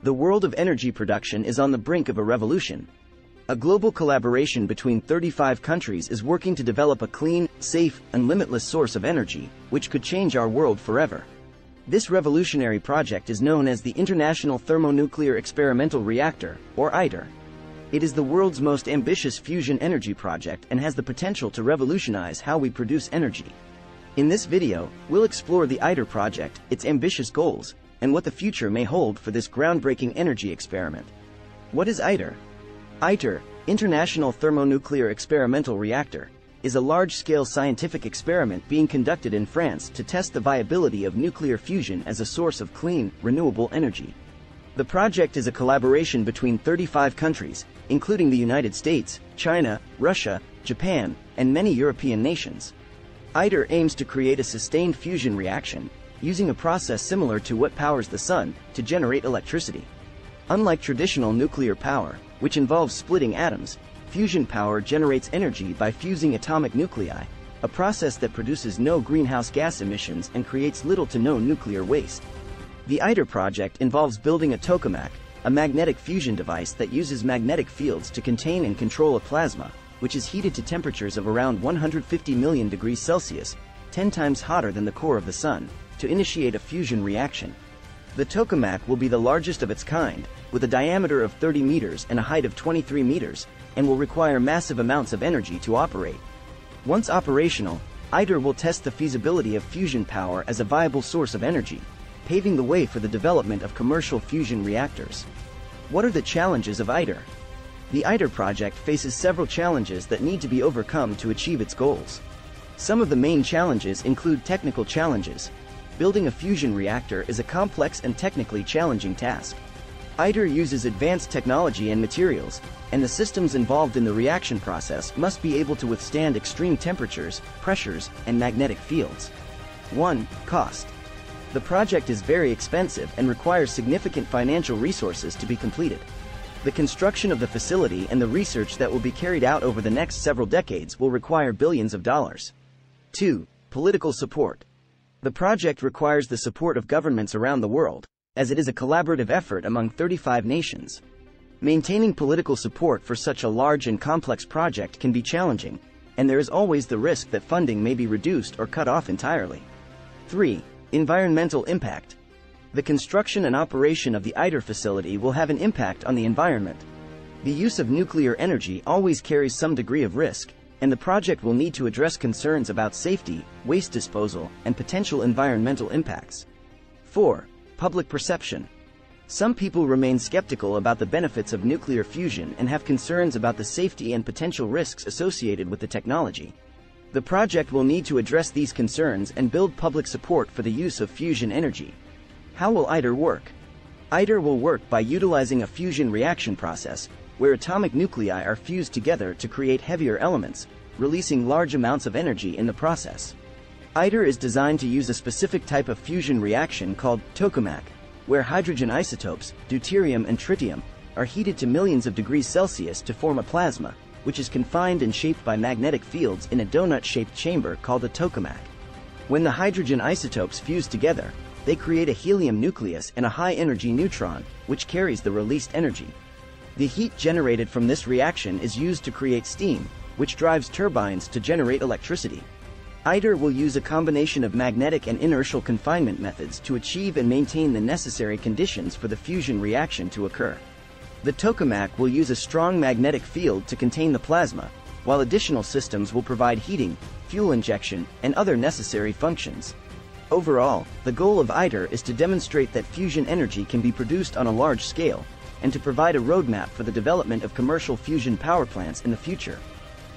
The world of energy production is on the brink of a revolution. A global collaboration between 35 countries is working to develop a clean, safe, and limitless source of energy, which could change our world forever. This revolutionary project is known as the International Thermonuclear Experimental Reactor, or ITER. It is the world's most ambitious fusion energy project and has the potential to revolutionize how we produce energy. In this video, we'll explore the ITER project, its ambitious goals, and what the future may hold for this groundbreaking energy experiment. What is ITER? ITER, International Thermonuclear Experimental Reactor, is a large-scale scientific experiment being conducted in France to test the viability of nuclear fusion as a source of clean, renewable energy. The project is a collaboration between 35 countries, including the United States, China, Russia, Japan, and many European nations. ITER aims to create a sustained fusion reaction, using a process similar to what powers the sun, to generate electricity. Unlike traditional nuclear power, which involves splitting atoms, fusion power generates energy by fusing atomic nuclei, a process that produces no greenhouse gas emissions and creates little to no nuclear waste. The ITER project involves building a tokamak, a magnetic fusion device that uses magnetic fields to contain and control a plasma, which is heated to temperatures of around 150 million degrees Celsius, 10 times hotter than the core of the sun, to initiate a fusion reaction. The tokamak will be the largest of its kind, with a diameter of 30 meters and a height of 23 meters, and will require massive amounts of energy to operate. Once operational, ITER will test the feasibility of fusion power as a viable source of energy, paving the way for the development of commercial fusion reactors. What are the challenges of ITER? The ITER project faces several challenges that need to be overcome to achieve its goals. Some of the main challenges include technical challenges. Building a fusion reactor is a complex and technically challenging task. ITER uses advanced technology and materials, and the systems involved in the reaction process must be able to withstand extreme temperatures, pressures, and magnetic fields. 1. Cost. The project is very expensive and requires significant financial resources to be completed. The construction of the facility and the research that will be carried out over the next several decades will require billions of dollars. 2. Political support. The project requires the support of governments around the world, as it is a collaborative effort among 35 nations. Maintaining political support for such a large and complex project can be challenging, and there is always the risk that funding may be reduced or cut off entirely. 3. Environmental impact. The construction and operation of the ITER facility will have an impact on the environment. The use of nuclear energy always carries some degree of risk, and the project will need to address concerns about safety, waste disposal, and potential environmental impacts. 4. Public perception. Some people remain skeptical about the benefits of nuclear fusion and have concerns about the safety and potential risks associated with the technology. The project will need to address these concerns and build public support for the use of fusion energy. How will ITER work? ITER will work by utilizing a fusion reaction process, where atomic nuclei are fused together to create heavier elements, releasing large amounts of energy in the process. ITER is designed to use a specific type of fusion reaction called tokamak, where hydrogen isotopes, deuterium and tritium, are heated to millions of degrees Celsius to form a plasma, which is confined and shaped by magnetic fields in a donut-shaped chamber called a tokamak. When the hydrogen isotopes fuse together, they create a helium nucleus and a high-energy neutron, which carries the released energy. The heat generated from this reaction is used to create steam, which drives turbines to generate electricity. ITER will use a combination of magnetic and inertial confinement methods to achieve and maintain the necessary conditions for the fusion reaction to occur. The tokamak will use a strong magnetic field to contain the plasma, while additional systems will provide heating, fuel injection, and other necessary functions. Overall, the goal of ITER is to demonstrate that fusion energy can be produced on a large scale, and to provide a roadmap for the development of commercial fusion power plants in the future.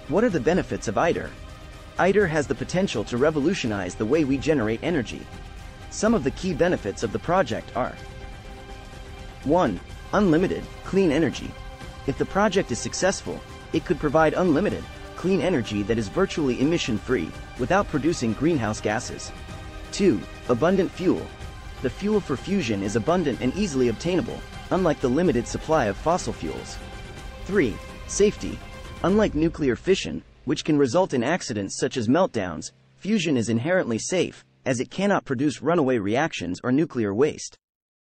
What are the benefits of ITER? ITER has the potential to revolutionize the way we generate energy. Some of the key benefits of the project are: 1. Unlimited, clean energy. If the project is successful, it could provide unlimited, clean energy that is virtually emission-free, without producing greenhouse gases. 2. Abundant fuel. The fuel for fusion is abundant and easily obtainable, unlike the limited supply of fossil fuels. 3. Safety. Unlike nuclear fission, which can result in accidents such as meltdowns, fusion is inherently safe, as it cannot produce runaway reactions or nuclear waste.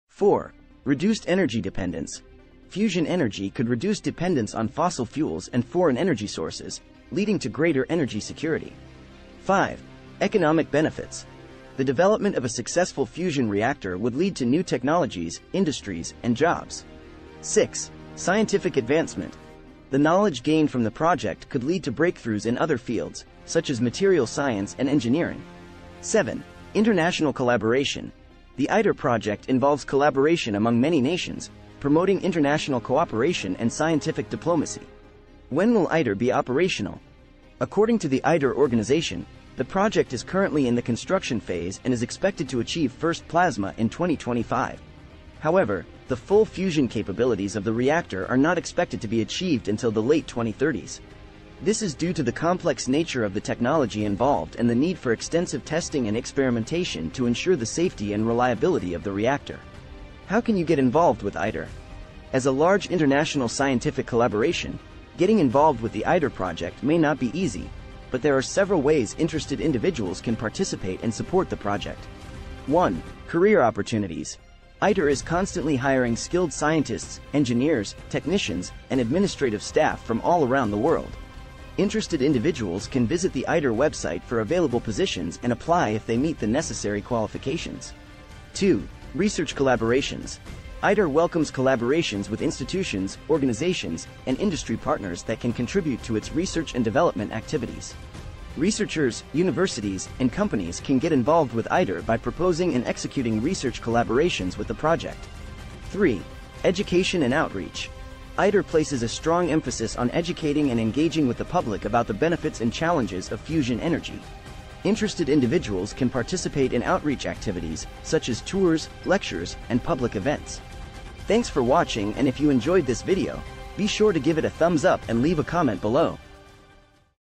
4. Reduced energy dependence. Fusion energy could reduce dependence on fossil fuels and foreign energy sources, leading to greater energy security. 5. Economic benefits. The development of a successful fusion reactor would lead to new technologies, industries, and jobs. 6. Scientific advancement. The knowledge gained from the project could lead to breakthroughs in other fields, such as material science and engineering. 7. International collaboration. The ITER project involves collaboration among many nations, promoting international cooperation and scientific diplomacy. When will ITER be operational? According to the ITER organization, the project is currently in the construction phase and is expected to achieve first plasma in 2025. However, the full fusion capabilities of the reactor are not expected to be achieved until the late 2030s. This is due to the complex nature of the technology involved and the need for extensive testing and experimentation to ensure the safety and reliability of the reactor. How can you get involved with ITER? As a large international scientific collaboration, getting involved with the ITER project may not be easy, but there are several ways interested individuals can participate and support the project. 1. Career opportunities. ITER is constantly hiring skilled scientists, engineers, technicians, and administrative staff from all around the world. Interested individuals can visit the ITER website for available positions and apply if they meet the necessary qualifications. 2. Research collaborations. ITER welcomes collaborations with institutions, organizations, and industry partners that can contribute to its research and development activities. Researchers, universities, and companies can get involved with ITER by proposing and executing research collaborations with the project. 3. Education and outreach. ITER places a strong emphasis on educating and engaging with the public about the benefits and challenges of fusion energy. Interested individuals can participate in outreach activities, such as tours, lectures, and public events. Thanks for watching, and if you enjoyed this video, be sure to give it a thumbs up and leave a comment below.